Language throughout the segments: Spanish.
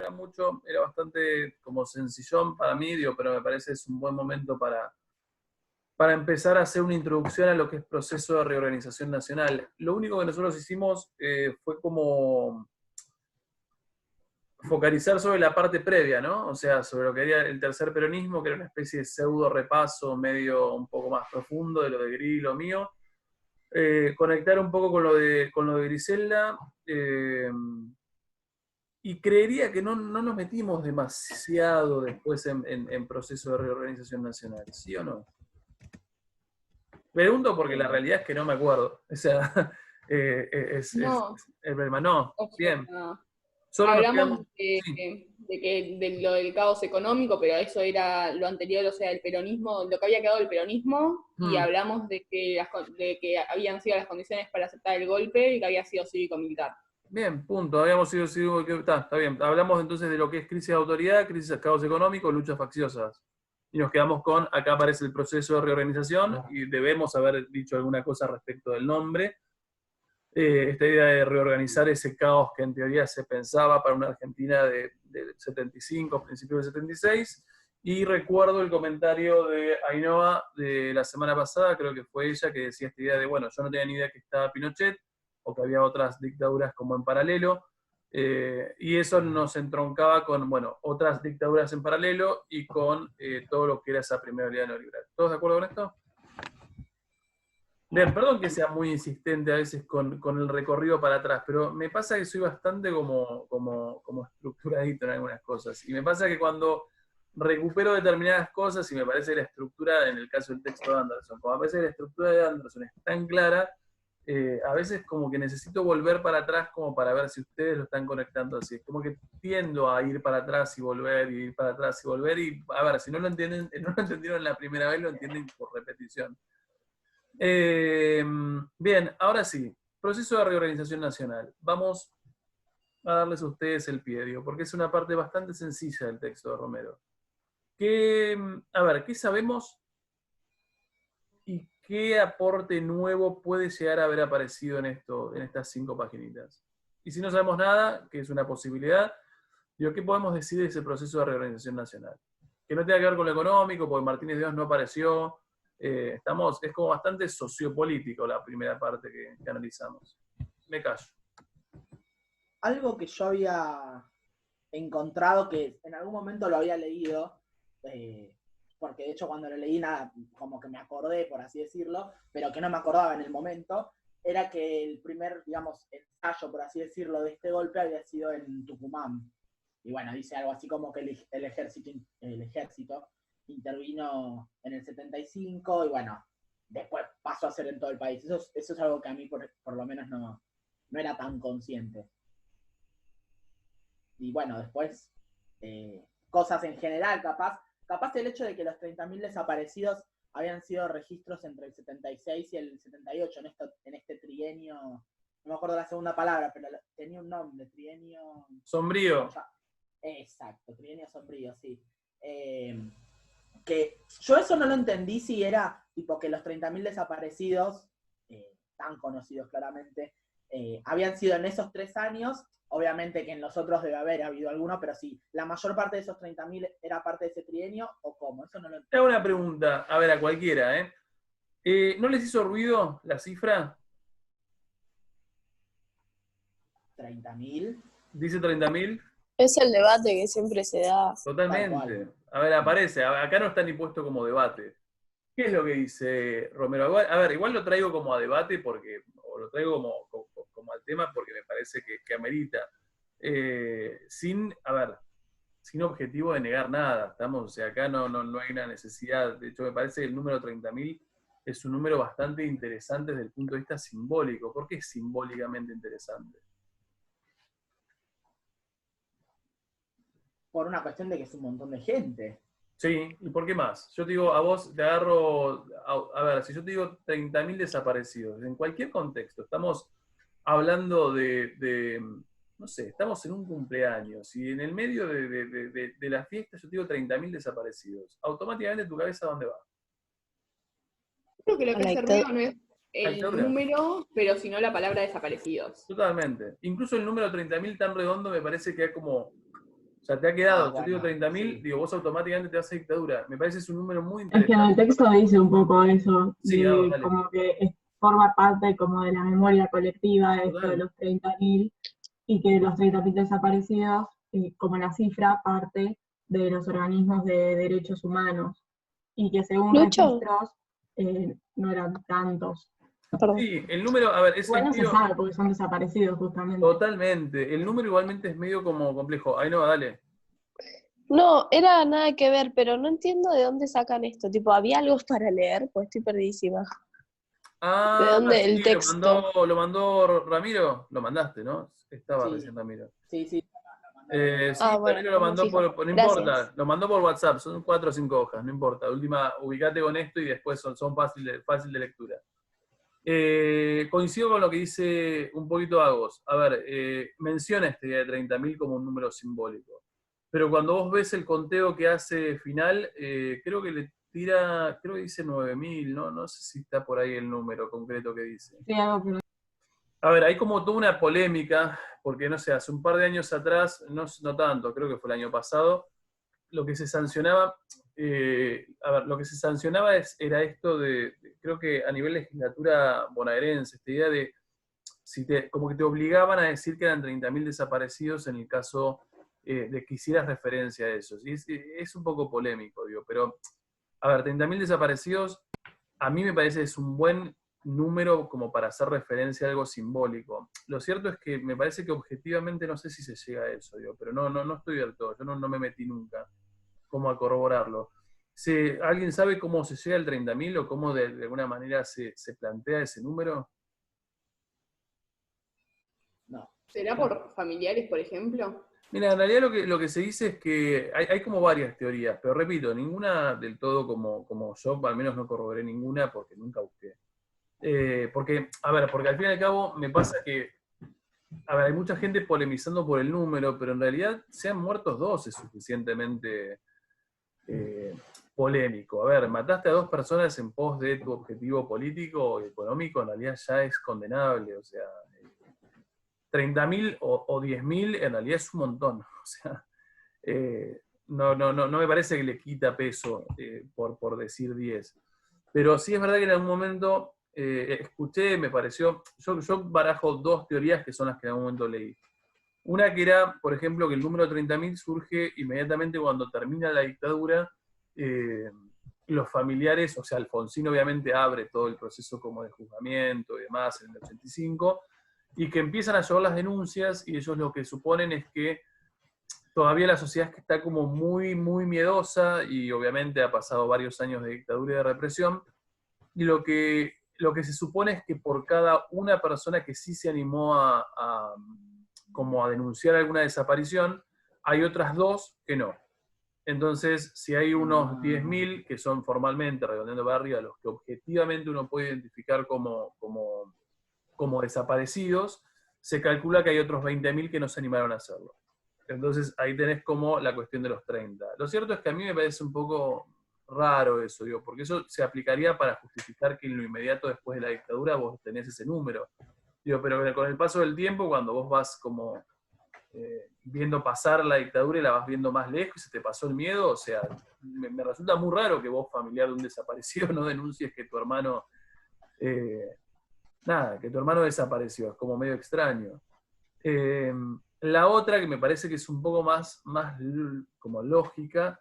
acá mucho, era bastante como sencillón para mí, digo, pero me parece es un buen momento para empezar a hacer una introducción a lo que es proceso de reorganización nacional. Lo único que nosotros hicimos fue como focalizar sobre la parte previa, ¿no? O sea, sobre lo que era el tercer peronismo, que era una especie de pseudo repaso medio un poco más profundo de lo de Gris y lo mío. Conectar un poco con lo de Griselda, y creería que no nos metimos demasiado después en proceso de reorganización nacional, ¿sí o no? Pregunto porque la realidad es que no me acuerdo. O sea, es No, el problema. No, o bien. sea, Solo nos hablamos quedamos. Sí. de lo del caos económico, pero eso era lo anterior, o sea, el peronismo, lo que había quedado del peronismo, y Hmm. hablamos de que habían sido las condiciones para aceptar el golpe y que había sido cívico-militar. Bien, punto. Habíamos sido está bien. Hablamos entonces de lo que es crisis de autoridad, crisis, caos económico, luchas facciosas. Y nos quedamos con, acá aparece el proceso de reorganización y debemos haber dicho alguna cosa respecto del nombre. Esta idea de reorganizar ese caos que en teoría se pensaba para una Argentina del 75, principios del 76. Y recuerdo el comentario de Ainhoa de la semana pasada, creo que fue ella, que decía esta idea de, bueno, yo no tenía ni idea que estaba Pinochet, o que había otras dictaduras como en paralelo, y eso nos entroncaba con, bueno, otras dictaduras en paralelo y con todo lo que era esa primera oleada neoliberal. ¿Todos de acuerdo con esto? Bien, perdón que sea muy insistente a veces con el recorrido para atrás, pero me pasa que soy bastante como estructuradito en algunas cosas. Y me pasa que cuando recupero determinadas cosas y me parece la estructura, en el caso del texto de Anderson, como me parece que la estructura de Anderson es tan clara, a veces como que necesito volver para atrás como para ver si ustedes lo están conectando así. Es como que tiendo a ir para atrás y volver, y ir para atrás y volver, y a ver, si no lo entienden, no lo entendieron la primera vez, lo entienden por repetición. Bien, ahora sí, proceso de reorganización nacional. Vamos a darles a ustedes el pie, digo, porque es una parte bastante sencilla del texto de Romero. A ver, ¿qué sabemos y qué aporte nuevo puede llegar a haber aparecido en estas 5 paginitas? Y si no sabemos nada, que es una posibilidad, digo, ¿qué podemos decir de ese proceso de reorganización nacional? Que no tenga que ver con lo económico, porque Martínez de Dios no apareció. Es como bastante sociopolítico la primera parte que analizamos. Me callo. Algo que yo había encontrado, que en algún momento lo había leído, porque de hecho cuando lo leí nada, como que me acordé, por así decirlo, pero que no me acordaba en el momento, era que el primer, digamos, ensayo, por así decirlo, de este golpe había sido en Tucumán. Y bueno, dice algo así como que el ejército intervino en el 75 y bueno, después pasó a ser en todo el país. Eso es algo que a mí por lo menos no era tan consciente. Y bueno, después cosas en general, capaz el hecho de que los 30.000 desaparecidos habían sido registros entre el 76 y el 78 en este trienio, no me acuerdo la segunda palabra, pero tenía un nombre, trienio... Sombrío. Exacto, trienio sombrío, sí. Que yo eso no lo entendí si era tipo que los 30.000 desaparecidos, tan conocidos claramente, habían sido en esos 3 años. Obviamente que en los otros debe haber habido alguno, pero si la mayor parte de esos 30.000 era parte de ese trienio, ¿o cómo? Eso no lo entiendo. Te hago una pregunta, a ver, a cualquiera, ¿eh? ¿No les hizo ruido la cifra? 30.000. ¿Dice 30.000? Es el debate que siempre se da. Totalmente. A ver, aparece. Acá no está ni puesto como debate. ¿Qué es lo que dice Romero? A ver, igual lo traigo como a debate porque, o lo traigo como al tema porque me parece que amerita. A ver, sin objetivo de negar nada, estamos, o sea, acá no hay una necesidad. De hecho, me parece que el número 30.000 es un número bastante interesante desde el punto de vista simbólico. ¿Por qué es simbólicamente interesante? Por una cuestión de que es un montón de gente. Sí, ¿y por qué más? Yo te digo, a vos te agarro, a ver, si yo te digo 30.000 desaparecidos, en cualquier contexto, estamos hablando no sé, estamos en un cumpleaños y en el medio de la fiesta yo te digo 30.000 desaparecidos, automáticamente tu cabeza ¿a dónde va? Creo que lo que hace ruido no es La el dictadura. número, pero sino la palabra desaparecidos. Totalmente. Incluso el número 30.000 tan redondo me parece que es como, O sea, te ha quedado, yo bueno, te digo 30.000, sí. digo, vos automáticamente te vas a dictadura. Me parece es un número muy Es que en el interesante. texto dice un poco eso, Sí, Agus, de dale. como que forma parte como de la memoria colectiva esto de Total. los 30.000 y que los 30.000 desaparecidos, como la cifra, parte de los organismos de derechos humanos y que según Lucho, registros no eran tantos. perdón. Sí, el número, a ver, es Igual no se medio, sabe porque son desaparecidos justamente. totalmente. El número igualmente es medio como complejo. Ahí no, dale. No, era nada que ver, pero no entiendo de dónde sacan esto. Tipo, ¿había algo para leer? Pues estoy perdidísima. ¿De Ah, dónde el sí, texto? lo mandó Ramiro. Lo mandaste, ¿no? Estaba Sí, recién Ramiro. sí. Ah, Sí, bueno, Ramiro lo no me mandó fijo. no Gracias. importa, lo mandó por WhatsApp, son 4 o 5 hojas, no importa. Última, ubicate con esto y después son fácil de lectura. Coincido con lo que dice un poquito Agos. A ver, menciona esta idea de 30.000 como un número simbólico. Pero cuando vos ves el conteo que hace final, creo que le tira, creo que dice 9.000, ¿no? No sé si está por ahí el número concreto que dice. Sí, algo que A ver, hay como toda una polémica, porque no sé, hace un par de años atrás, no tanto, creo que fue el año pasado, lo que se sancionaba, a ver, lo que se sancionaba era esto creo que a nivel legislatura bonaerense, esta idea de, como que te obligaban a decir que eran 30.000 desaparecidos en el caso de que hicieras referencia a eso. Y es un poco polémico, digo, pero, a ver, 30.000 desaparecidos, a mí me parece que es un buen número como para hacer referencia a algo simbólico. Lo cierto es que me parece que objetivamente no sé si se llega a eso, digo, pero no estoy del todo, yo no me metí nunca como a corroborarlo. ¿Alguien sabe cómo se llega al 30.000 o cómo de alguna manera se plantea ese número? No. ¿Será por familiares, por ejemplo? Mira, en realidad lo que se dice es que hay como varias teorías, pero repito, ninguna del todo como yo, al menos no corroboré ninguna porque nunca busqué. Porque al fin y al cabo me pasa que, a ver, hay mucha gente polemizando por el número, pero en realidad sean muertos dos es suficientemente polémico. A ver, mataste a 2 personas en pos de tu objetivo político o económico, en realidad ya es condenable, o sea, 30.000 o 10.000 en realidad es un montón, o sea, no me parece que le quita peso por decir 10. Pero sí es verdad que en algún momento escuché, me pareció, yo barajo 2 teorías que son las que en algún momento leí. Una que era, por ejemplo, que el número 30.000 surge inmediatamente cuando termina la dictadura, los familiares, o sea, Alfonsín obviamente abre todo el proceso como de juzgamiento y demás en el 85, y que empiezan a llevar las denuncias y ellos lo que suponen es que todavía la sociedad está como muy, muy miedosa y obviamente ha pasado varios años de dictadura y de represión, y lo que se supone es que por cada una persona que sí se animó como a denunciar alguna desaparición, hay otras 2 que no. Entonces, si hay unos 10.000 que son formalmente, redondeando para arriba, los que objetivamente uno puede identificar como desaparecidos, se calcula que hay otros 20.000 que no se animaron a hacerlo. Entonces, ahí tenés como la cuestión de los 30. Lo cierto es que a mí me parece un poco raro eso, digo, porque eso se aplicaría para justificar que en lo inmediato después de la dictadura vos tenés ese número. Digo, pero con el paso del tiempo, cuando vos vas como viendo pasar la dictadura y la vas viendo más lejos y se te pasó el miedo, o sea, me resulta muy raro que vos, familiar de un desaparecido, no denuncies que tu hermano, que tu hermano desapareció, es como medio extraño. La otra, que me parece que es un poco más como lógica,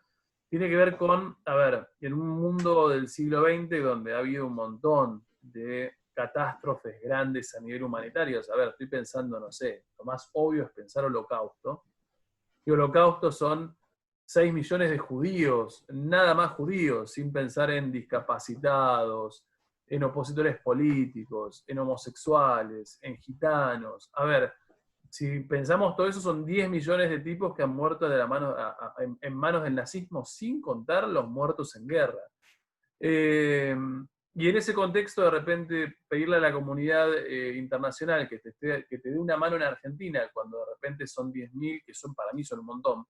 tiene que ver con, a ver, en un mundo del siglo XX donde ha habido un montón de catástrofes grandes a nivel humanitario, a ver, estoy pensando, no sé, lo más obvio es pensar holocausto, y holocausto son 6 millones de judíos, nada más judíos, sin pensar en discapacitados, en opositores políticos, en homosexuales, en gitanos. A ver, si pensamos todo eso, son 10 millones de tipos que han muerto de la mano, en manos del nazismo, sin contar los muertos en guerra. Y en ese contexto, de repente, pedirle a la comunidad internacional que te dé una mano en Argentina, cuando de repente son 10.000, que para mí son un montón,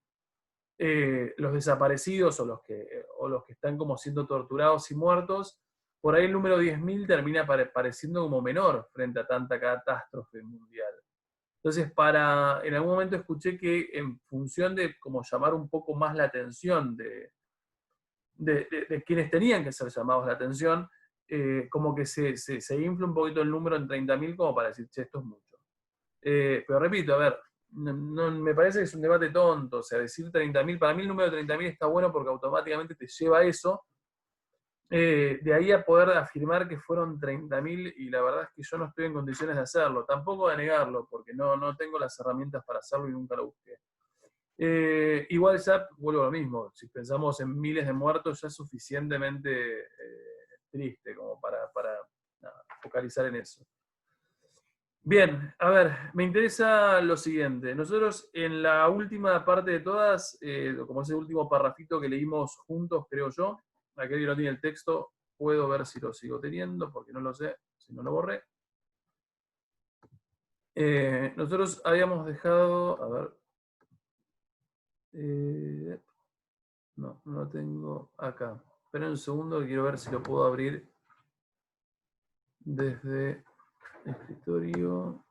los desaparecidos o los que están como siendo torturados y muertos, por ahí el número 10.000 termina pareciendo como menor frente a tanta catástrofe mundial. Entonces, en algún momento escuché que en función de como llamar un poco más la atención de quienes tenían que ser llamados la atención, como que se infla un poquito el número en 30.000 como para decir, che, esto es mucho. Pero repito, a ver, me parece que es un debate tonto, o sea, decir 30.000, para mí el número de 30.000 está bueno porque automáticamente te lleva a eso. De ahí a poder afirmar que fueron 30.000, y la verdad es que yo no estoy en condiciones de hacerlo, tampoco de negarlo, porque no tengo las herramientas para hacerlo y nunca lo busqué. Igual ya vuelvo a lo mismo, si pensamos en miles de muertos ya es suficientemente triste como para nada, focalizar en eso. Bien, a ver, me interesa lo siguiente. Nosotros en la última parte de todas, como ese último parrafito que leímos juntos, creo yo, aquel que no tiene el texto, puedo ver si lo sigo teniendo, porque no lo sé, si no lo borré. Nosotros habíamos dejado, a ver, no lo tengo acá. Esperen un segundo que quiero ver si lo puedo abrir desde escritorio,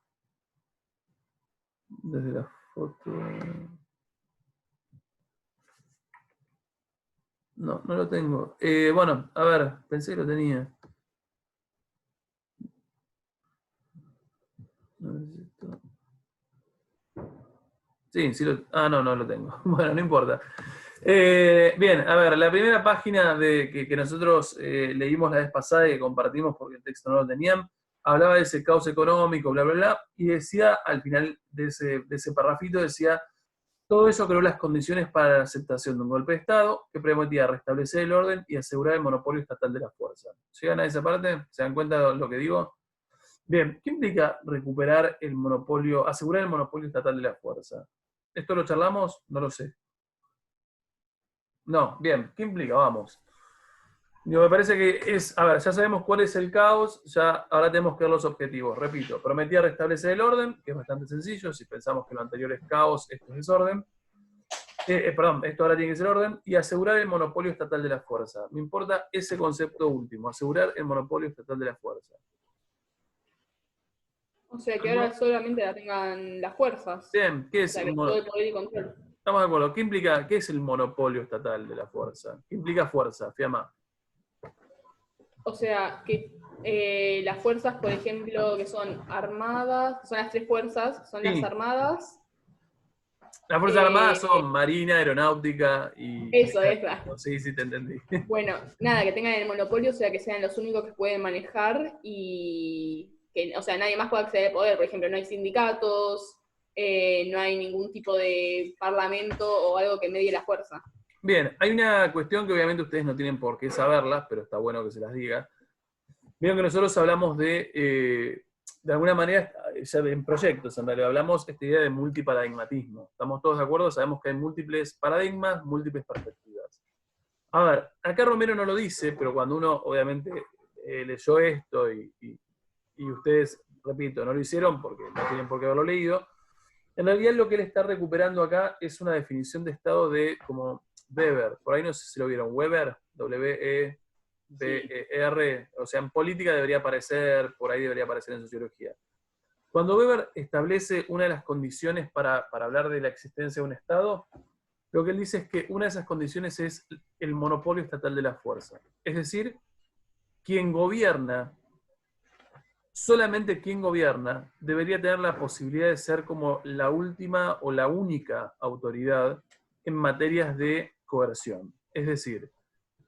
desde la foto. No lo tengo. Bueno, a ver, pensé que lo tenía. A ver si esto... Sí, no lo tengo. Bueno, no importa. Bien, a ver, la primera página que nosotros leímos la vez pasada y que compartimos porque el texto no lo tenían, hablaba de ese caos económico, bla, bla, bla, y decía, al final de ese parrafito, decía, todo eso creó las condiciones para la aceptación de un golpe de Estado que prometía restablecer el orden y asegurar el monopolio estatal de la fuerza. ¿Llegan a esa parte? ¿Se dan cuenta de lo que digo? Bien, ¿qué implica recuperar el monopolio, asegurar el monopolio estatal de la fuerza? ¿Esto lo charlamos? No lo sé. No, bien, ¿qué implica? Vamos. Me parece que a ver, ya sabemos cuál es el caos, ya ahora tenemos que ver los objetivos. Repito, prometía restablecer el orden, que es bastante sencillo, si pensamos que lo anterior es caos, esto es desorden. Perdón, esto ahora tiene que ser orden, y asegurar el monopolio estatal de la fuerza. Me importa ese concepto último, asegurar el monopolio estatal de la fuerza. O sea, que ahora solamente la tengan las fuerzas. Bien, ¿qué es? O sea, que todo el poder y control. Estamos de acuerdo. ¿Qué es el monopolio estatal de la fuerza? ¿Qué implica fuerza, Fiamma? O sea, que las fuerzas, por ejemplo, que son armadas, son las tres fuerzas, son las armadas. Las fuerzas armadas son marina, aeronáutica y... Eso, es verdad. Sí, te entendí. Bueno, nada, que tengan el monopolio, o sea, que sean los únicos que pueden manejar y que, o sea, nadie más puede acceder al poder. Por ejemplo, no hay sindicatos, no hay ningún tipo de parlamento o algo que medie la fuerza. Bien, hay una cuestión que obviamente ustedes no tienen por qué saberlas, pero está bueno que se las diga. Vieron que nosotros hablamos de alguna manera, ya en proyectos, en realidad, hablamos esta idea de multiparadigmatismo. ¿Estamos todos de acuerdo? Sabemos que hay múltiples paradigmas, múltiples perspectivas. A ver, acá Romero no lo dice, pero cuando uno, obviamente, leyó esto y ustedes, repito, no lo hicieron porque no tienen por qué haberlo leído, en realidad lo que él está recuperando acá es una definición de Estado de como Weber. Por ahí no sé si lo vieron. Weber, W-E-B-E-R, o sea, en política debería aparecer, por ahí debería aparecer en sociología. Cuando Weber establece una de las condiciones para hablar de la existencia de un Estado, lo que él dice es que una de esas condiciones es el monopolio estatal de la fuerza. Es decir, quien gobierna, solamente quien gobierna, debería tener la posibilidad de ser como la última o la única autoridad en materias de coerción. Es decir,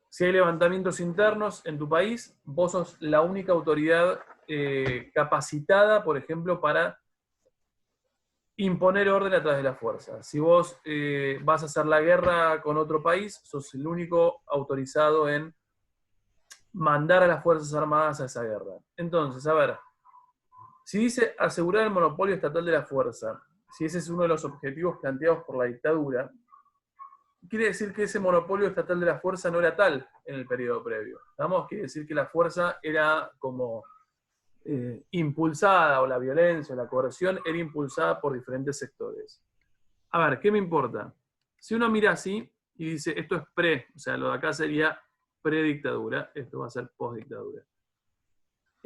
si hay levantamientos internos en tu país, vos sos la única autoridad capacitada, por ejemplo, para imponer orden a través de la fuerza. Si vos vas a hacer la guerra con otro país, sos el único autorizado en mandar a las Fuerzas Armadas a esa guerra. Entonces, a ver, si dice asegurar el monopolio estatal de la fuerza, si ese es uno de los objetivos planteados por la dictadura, quiere decir que ese monopolio estatal de la fuerza no era tal en el periodo previo. ¿Vamos? Quiere decir que la fuerza era como impulsada, o la violencia, o la coerción, era impulsada por diferentes sectores. A ver, ¿qué me importa? Si uno mira así y dice, esto es o sea, lo de acá sería predictadura, esto va a ser postdictadura.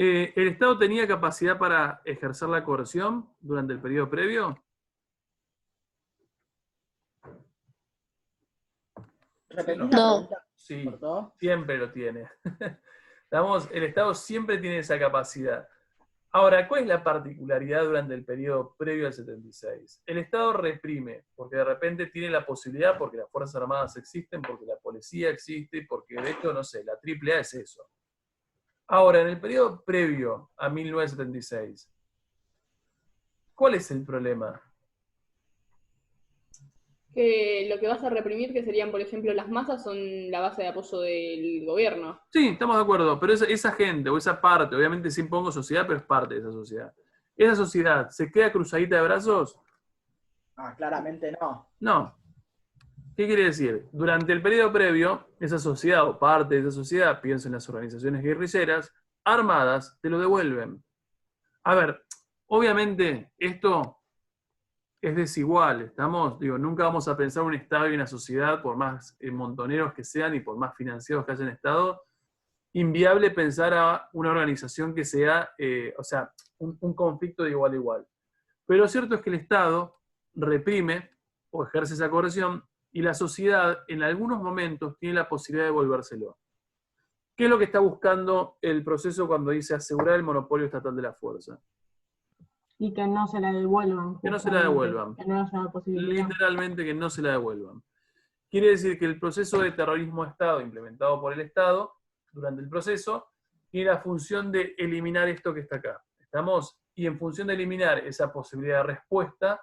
¿El Estado tenía capacidad para ejercer la coerción durante el periodo previo? ¿Repetís No. la No. pregunta? Sí, ¿Por todo? siempre lo tiene. El Estado siempre tiene esa capacidad. Ahora, ¿cuál es la particularidad durante el periodo previo al 76? El Estado reprime, porque de repente tiene la posibilidad, porque las Fuerzas Armadas existen, porque la policía existe, porque de hecho, no sé, la AAA es eso. Ahora, en el periodo previo a 1976, ¿cuál es el problema? Que lo que vas a reprimir, que serían, por ejemplo, las masas, son la base de apoyo del gobierno. Sí, estamos de acuerdo, pero esa gente o esa parte, obviamente sí pongo sociedad, pero es parte de esa sociedad. ¿Esa sociedad se queda cruzadita de brazos? Ah, claramente no. No. ¿Qué quiere decir? Durante el periodo previo, esa sociedad o parte de esa sociedad, pienso en las organizaciones guerrilleras, armadas, te lo devuelven. A ver, obviamente esto es desigual, nunca vamos a pensar un Estado y una sociedad, por más montoneros que sean y por más financiados que hayan Estado, inviable pensar a una organización que sea, un conflicto de igual a igual. Pero lo cierto es que el Estado reprime o ejerce esa coerción y la sociedad en algunos momentos tiene la posibilidad de devolvérselo. ¿Qué es lo que está buscando el proceso cuando dice asegurar el monopolio estatal de la fuerza? Y que no se la devuelvan. Que no se la devuelvan. Que no haya posibilidad. Literalmente que no se la devuelvan. Quiere decir que el proceso de terrorismo de Estado implementado por el Estado durante el proceso tiene la función de eliminar esto que está acá. ¿Estamos? Y en función de eliminar esa posibilidad de respuesta,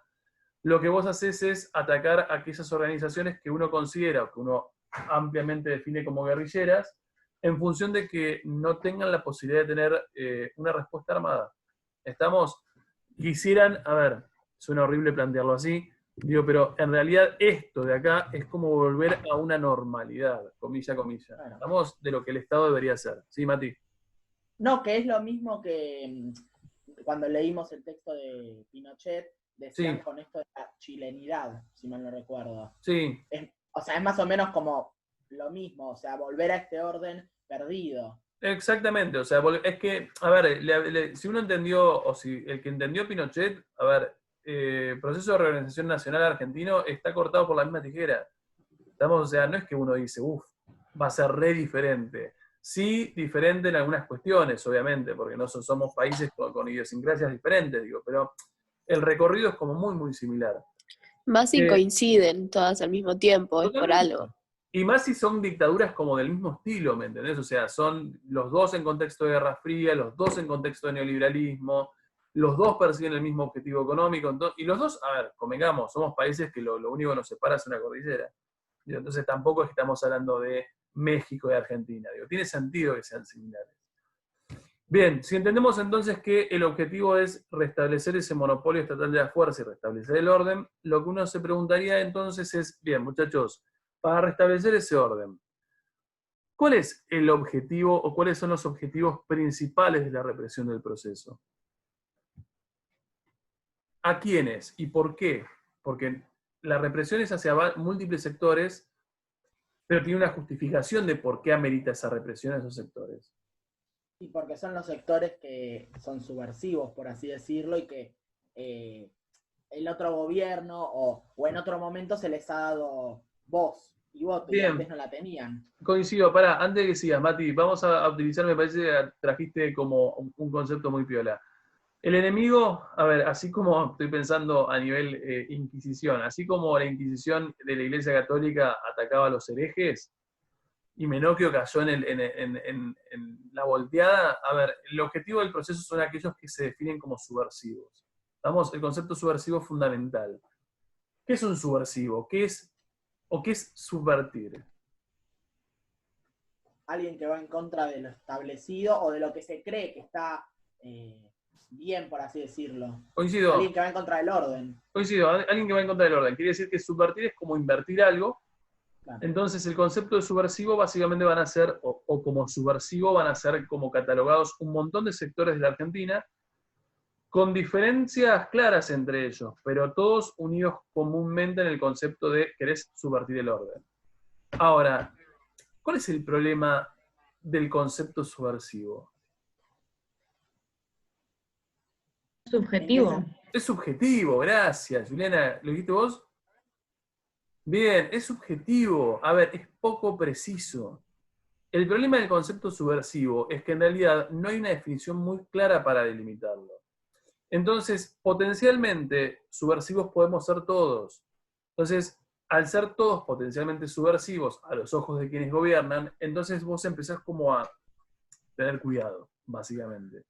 lo que vos haces es atacar a aquellas organizaciones que uno considera, o que uno ampliamente define como guerrilleras, en función de que no tengan la posibilidad de tener una respuesta armada. ¿Estamos? Quisieran, a ver, suena horrible plantearlo así, pero en realidad esto de acá es como volver a una normalidad, comilla, comilla. Bueno. Estamos de lo que el Estado debería hacer. ¿Sí, Mati? No, que es lo mismo que cuando leímos el texto de Pinochet, decían Sí. con esto de la chilenidad, si mal no recuerdo. Sí. Es más o menos como lo mismo, o sea, volver a este orden perdido. Exactamente, o sea, es que, a ver, si uno entendió, o si el que entendió Pinochet, a ver, proceso de reorganización nacional argentino está cortado por la misma tijera. Estamos, o sea, no es que uno dice, va a ser re diferente. Sí, diferente en algunas cuestiones, obviamente, porque no somos países con idiosincrasias diferentes, pero el recorrido es como muy, muy similar. Más si coinciden todas al mismo tiempo, es por algo. Y más si son dictaduras como del mismo estilo, ¿me entendés? O sea, son los dos en contexto de Guerra Fría, los dos en contexto de neoliberalismo, los dos persiguen el mismo objetivo económico, y los dos, a ver, convengamos, somos países que lo único que nos separa es una cordillera. Entonces tampoco es que estamos hablando de México y Argentina. Tiene sentido que sean similares. Bien, si entendemos entonces que el objetivo es restablecer ese monopolio estatal de la fuerza y restablecer el orden, lo que uno se preguntaría entonces es, bien, muchachos, para restablecer ese orden, ¿cuál es el objetivo o cuáles son los objetivos principales de la represión del proceso? ¿A quiénes y por qué? Porque la represión es hacia múltiples sectores, pero tiene una justificación de por qué amerita esa represión a esos sectores. Y porque son los sectores que son subversivos, por así decirlo, y que el otro gobierno o en otro momento se les ha dado voz y voto, y antes no la tenían. Coincido, antes de que sigas, Mati, vamos a utilizar, me parece que trajiste como un concepto muy piola. El enemigo, a ver, así como estoy pensando a nivel Inquisición, así como la Inquisición de la Iglesia Católica atacaba a los herejes, y Menocchio cayó en la volteada, a ver, el objetivo del proceso son aquellos que se definen como subversivos. El concepto subversivo es fundamental. ¿Qué es un subversivo? ¿Qué es subvertir? Alguien que va en contra de lo establecido o de lo que se cree que está bien, por así decirlo. Coincido. Alguien que va en contra del orden. Coincido, alguien que va en contra del orden. Quiere decir que subvertir es como invertir algo. Claro. Entonces el concepto de subversivo básicamente van a ser, o como subversivo van a ser como catalogados un montón de sectores de la Argentina, con diferencias claras entre ellos, pero todos unidos comúnmente en el concepto de querés subvertir el orden. Ahora, ¿cuál es el problema del concepto subversivo? Subjetivo. Es subjetivo, gracias. Juliana, ¿lo dijiste vos? Bien, es subjetivo. A ver, es poco preciso. El problema del concepto subversivo es que en realidad no hay una definición muy clara para delimitarlo. Entonces, potencialmente, subversivos podemos ser todos. Entonces, al ser todos potencialmente subversivos a los ojos de quienes gobiernan, entonces vos empezás como a tener cuidado, básicamente.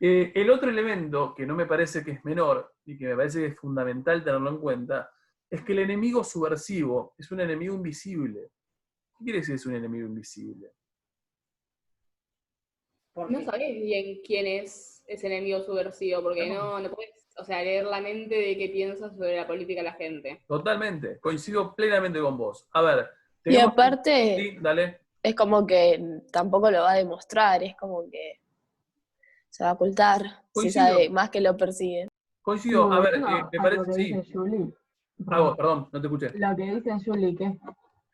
El otro elemento que no me parece que es menor y que me parece que es fundamental tenerlo en cuenta es que el enemigo subversivo es un enemigo invisible. ¿Qué quiere decir es un enemigo invisible? No sabés bien quién es ese enemigo subversivo, porque no puedes, o sea, leer la mente de qué piensa sobre la política la gente. Totalmente, coincido plenamente con vos. A ver, Y aparte, sí, dale. es como que tampoco lo va a demostrar, es como que se va a ocultar, si Coincido. sabe más que lo persigue. Coincido, a ver, me a parece, lo que sí. dice Julie. Perdón, no te escuché. Lo que dice Julie, que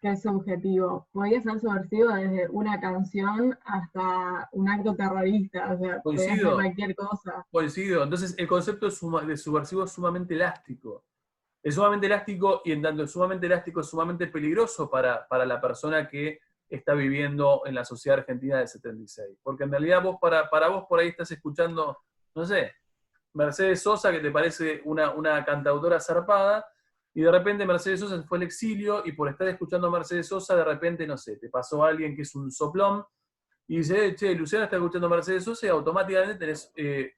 es subjetivo. Podría ser subversivo desde una canción hasta un acto terrorista, o sea, podría ser cualquier cosa. Coincido. Entonces, el concepto de subversivo es sumamente elástico. Es sumamente elástico y en tanto es sumamente elástico, es sumamente peligroso para la persona que está viviendo en la sociedad argentina del 76. Porque en realidad vos, para vos por ahí estás escuchando, no sé, Mercedes Sosa, que te parece una cantautora zarpada, y de repente Mercedes Sosa se fue al exilio, y por estar escuchando a Mercedes Sosa, de repente, no sé, te pasó alguien que es un soplón, y dice, che, Luciana está escuchando a Mercedes Sosa, y automáticamente tenés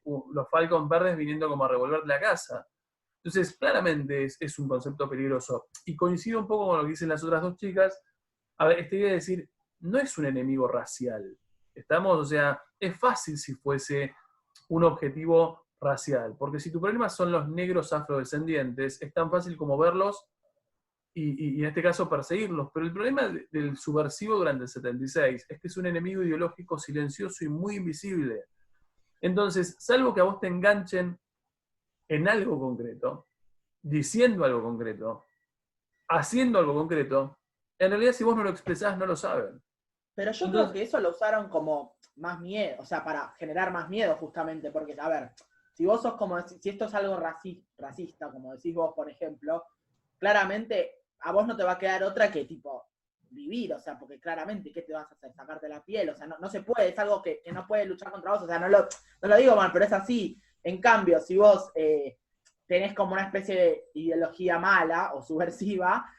los Falcons verdes viniendo como a revolverte la casa. Entonces, claramente es un concepto peligroso. Y coincido un poco con lo que dicen las otras dos chicas. A ver, idea de decir, no es un enemigo racial. ¿Estamos? O sea, es fácil si fuese un objetivo racial. Porque si tu problema son los negros afrodescendientes, es tan fácil como verlos y en este caso perseguirlos. Pero el problema del subversivo durante el 76 es que es un enemigo ideológico silencioso y muy invisible. Entonces, salvo que a vos te enganchen en algo concreto, diciendo algo concreto, haciendo algo concreto, en realidad si vos no lo expresás, no lo saben. Pero yo creo que eso lo usaron como más miedo, o sea, para generar más miedo justamente, porque, a ver, si vos sos como, si esto es algo racista, como decís vos, por ejemplo, claramente a vos no te va a quedar otra que, tipo, vivir, o sea, porque claramente, ¿qué te vas a hacer? Sacarte la piel, o sea, no se puede, es algo que no puede luchar contra vos, o sea, no lo digo mal, pero es así. En cambio, si vos tenés como una especie de ideología mala o subversiva,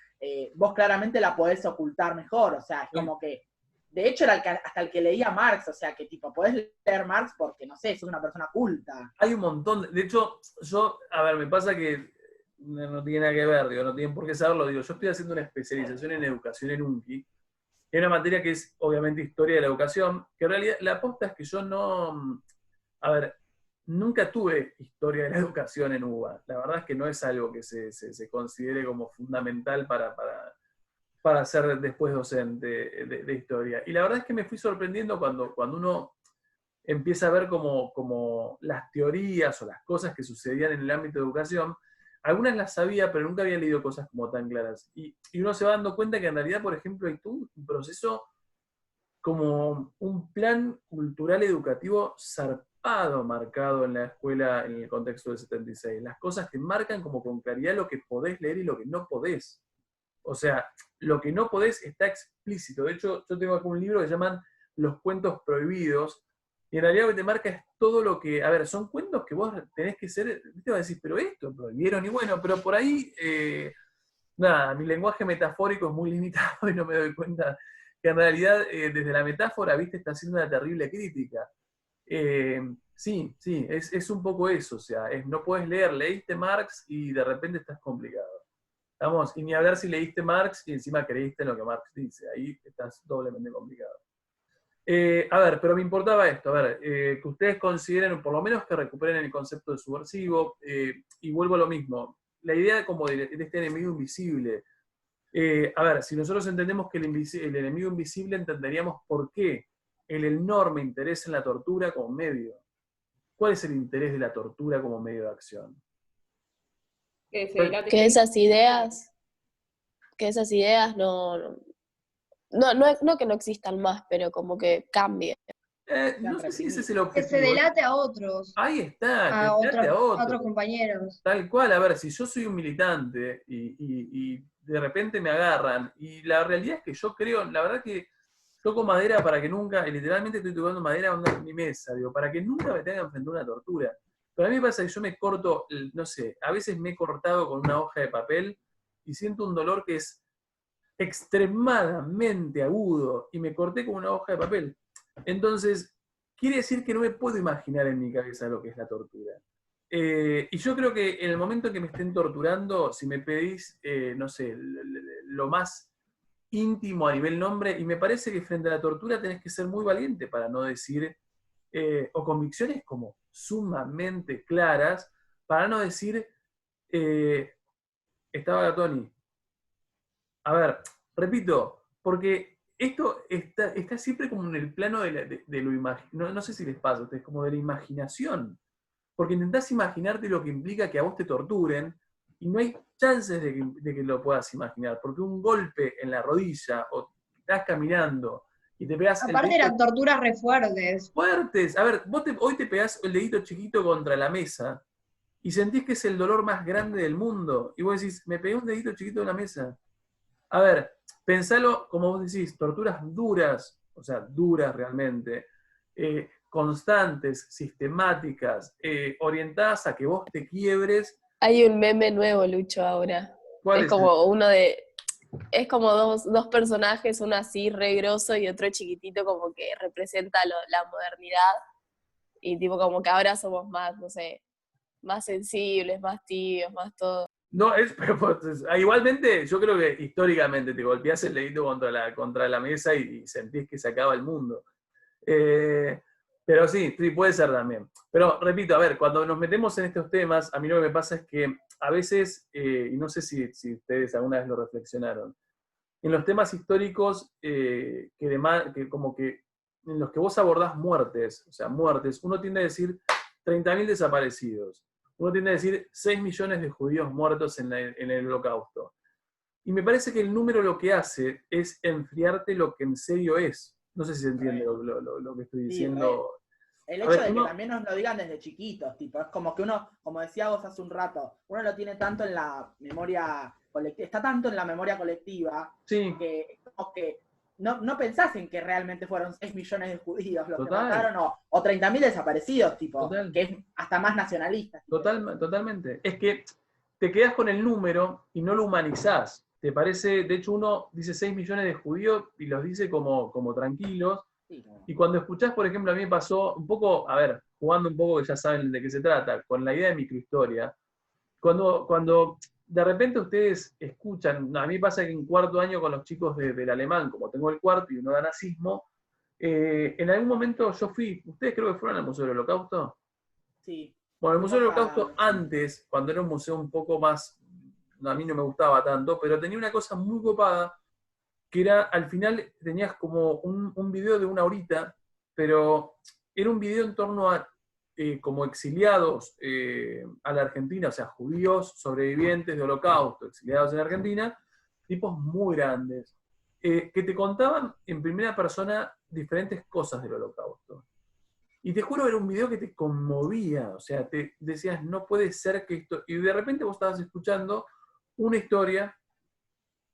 vos claramente la podés ocultar mejor, o sea, es como que, de hecho era hasta el que leía Marx, o sea, que tipo, podés leer Marx porque, no sé, sos una persona culta. Hay un montón, de hecho, yo, a ver, me pasa que no tiene nada que ver, digo, no tienen por qué saberlo, digo, yo estoy haciendo una especialización en educación en UNCI, hay una materia que es, obviamente, historia de la educación, que en realidad la aposta es que yo no, a ver, nunca tuve historia de la educación en UBA. La verdad es que no es algo que se considere como fundamental para ser después docente de historia. Y la verdad es que me fui sorprendiendo cuando uno empieza a ver como las teorías o las cosas que sucedían en el ámbito de educación. Algunas las sabía, pero nunca había leído cosas como tan claras. Y uno se va dando cuenta que en realidad, por ejemplo, hay todo un proceso como un plan cultural educativo zarpado marcado en la escuela en el contexto del 76. Las cosas te marcan como con claridad lo que podés leer y lo que no podés. O sea, lo que no podés está explícito. De hecho, yo tengo acá un libro que se llaman Los cuentos prohibidos, y en realidad lo que te marca es todo lo que, a ver, son cuentos que vos tenés que ser, te vas a decir, pero esto prohibieron, y bueno, pero por ahí, nada, mi lenguaje metafórico es muy limitado y no me doy cuenta que en realidad desde la metáfora, viste, está haciendo una terrible crítica. Sí, es un poco eso, o sea, no puedes leer, leíste Marx y de repente estás complicado. Vamos, y ni hablar si leíste Marx y encima creíste en lo que Marx dice, ahí estás doblemente complicado. A ver, pero me importaba esto, a ver, que ustedes consideren, por lo menos que recuperen el concepto de subversivo, y vuelvo a lo mismo, la idea como de este enemigo invisible. A ver, si nosotros entendemos que el enemigo invisible, entenderíamos por qué el enorme interés en la tortura como medio. ¿Cuál es el interés de la tortura como medio de acción? Que esas ideas no que no existan más, pero como que cambien. No sé si ese es el Que se objetivo. delate a otros. Ahí está, que A delate a otros otro. compañeros. Tal cual, a ver, si yo soy un militante y de repente me agarran, y la realidad es que yo creo, la verdad que toco madera para que nunca, y literalmente estoy tocando madera en mi mesa, digo, para que nunca me tengan frente a una tortura. Pero a mí me pasa que yo me corto, no sé, a veces me he cortado con una hoja de papel y siento un dolor que es extremadamente agudo y me corté con una hoja de papel. Entonces, quiere decir que no me puedo imaginar en mi cabeza lo que es la tortura. Y yo creo que en el momento en que me estén torturando, si me pedís, no sé, lo más íntimo a nivel nombre, y me parece que frente a la tortura tenés que ser muy valiente para no decir, o convicciones como sumamente claras, para no decir, estaba Tony. A ver, repito, porque esto está siempre como en el plano de lo imaginario, no sé si les pasa, es como de la imaginación. Porque intentás imaginarte lo que implica que a vos te torturen y no hay chances de que lo puedas imaginar, porque un golpe en la rodilla o estás caminando y te pegas el Aparte dedito eran torturas re fuertes. fuertes. A ver, hoy te pegás el dedito chiquito contra la mesa y sentís que es el dolor más grande del mundo. Y vos decís, me pegué un dedito chiquito en la mesa. A ver, pensalo como vos decís, torturas duras, o sea, duras realmente, constantes, sistemáticas, orientadas a que vos te quiebres. Hay un meme nuevo, Lucho, ahora. ¿Cuál Es es como uno de... Es como dos personajes, uno así re grosso y otro chiquitito como que representa la modernidad. Y tipo como que ahora somos más, no sé, más sensibles, más tibios, más todo. No, igualmente, yo creo que históricamente te golpeás el dedito contra la mesa y sentís que se acaba el mundo. Pero sí, puede ser también. Pero repito, a ver, cuando nos metemos en estos temas, a mí lo que me pasa es que a veces, y no sé si ustedes alguna vez lo reflexionaron, en los temas históricos que como que en los que vos abordás muertes, o sea, muertes, uno tiende a decir 30.000 desaparecidos, uno tiende a decir 6 millones de judíos muertos en el Holocausto. Y me parece que el número lo que hace es enfriarte lo que en serio es. No sé si se entiende lo que estoy diciendo. El hecho de que también nos lo digan desde chiquitos, tipo, es como que uno, como decía vos hace un rato, uno lo tiene tanto en la memoria colectiva, está tanto en la memoria colectiva, sí, que como que no pensás en que realmente fueron 6 millones de judíos los Total. que mataron, o 30.000 desaparecidos, tipo, Total. que es hasta más nacionalista. Totalmente. Es que te quedás con el número y no lo humanizás. Te parece, de hecho uno dice 6 millones de judíos y los dice como tranquilos. Sí, no. Y cuando escuchás, por ejemplo, a mí me pasó un poco, a ver, jugando un poco, que ya saben de qué se trata, con la idea de microhistoria, cuando de repente ustedes escuchan, a mí pasa que en cuarto año con los chicos del alemán, como tengo el cuarto y uno da nazismo, en algún momento yo fui, ustedes creo que fueron al Museo del Holocausto. Sí. Bueno, el Museo del Holocausto antes, cuando era un museo un poco más, a mí no me gustaba tanto, pero tenía una cosa muy copada, que era, al final tenías como un video de 1 horita, pero era un video en torno a como exiliados a la Argentina, o sea, judíos sobrevivientes de Holocausto, exiliados en Argentina, tipos muy grandes, que te contaban en primera persona diferentes cosas del Holocausto. Y te juro, era un video que te conmovía, o sea, te decías, no puede ser que esto... Y de repente vos estabas escuchando una historia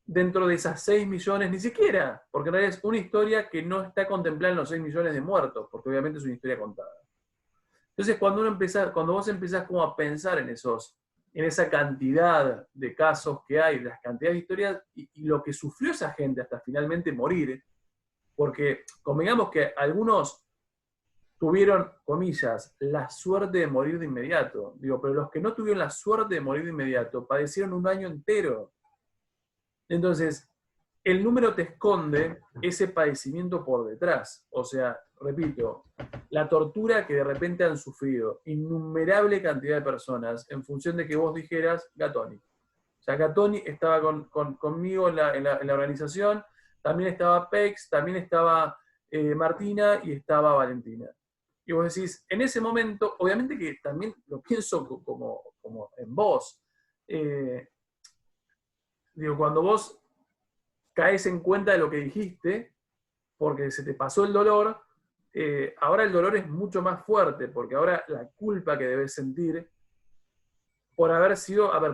dentro de esas 6 millones, ni siquiera, porque en realidad es una historia que no está contemplada en los 6 millones de muertos, porque obviamente es una historia contada. Entonces, cuando vos empezás como a pensar en esa cantidad de casos que hay, las cantidades de historias y lo que sufrió esa gente hasta finalmente morir, porque convengamos que algunos tuvieron, comillas, la suerte de morir de inmediato, digo, pero los que no tuvieron la suerte de morir de inmediato padecieron un año entero. Entonces, el número te esconde ese padecimiento por detrás. O sea, repito, la tortura que de repente han sufrido innumerable cantidad de personas en función de que vos dijeras Gattoni. O sea, Gattoni estaba conmigo en la organización, también estaba Pex, también estaba Martina y estaba Valentina. Y vos decís, en ese momento, obviamente que también lo pienso como en vos. Digo, cuando vos caes en cuenta de lo que dijiste, porque se te pasó el dolor, ahora el dolor es mucho más fuerte, porque ahora la culpa que debes sentir por haber